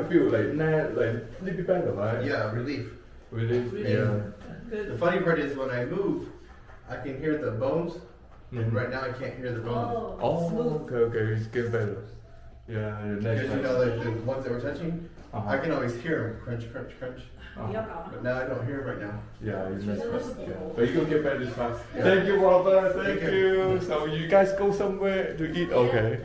feel like a little bit better, right? Yeah, relief. Relief. Relief. Yeah. Good. The funny part is when I move, I can hear the bones, and right now I can't hear the bones. Oh, smooth. okay, it's getting better. Yeah, your next Because you know, like the ones that we're touching, Uh-huh. I can always hear them crunch, crunch, crunch. 你要搞吗？ But now I don't hear it right now. Yeah, your next 真的是 yeah. 不 But you can get better fast. Yeah. Thank you, Robert. Thank Thank you. So you guys go somewhere to eat, okay?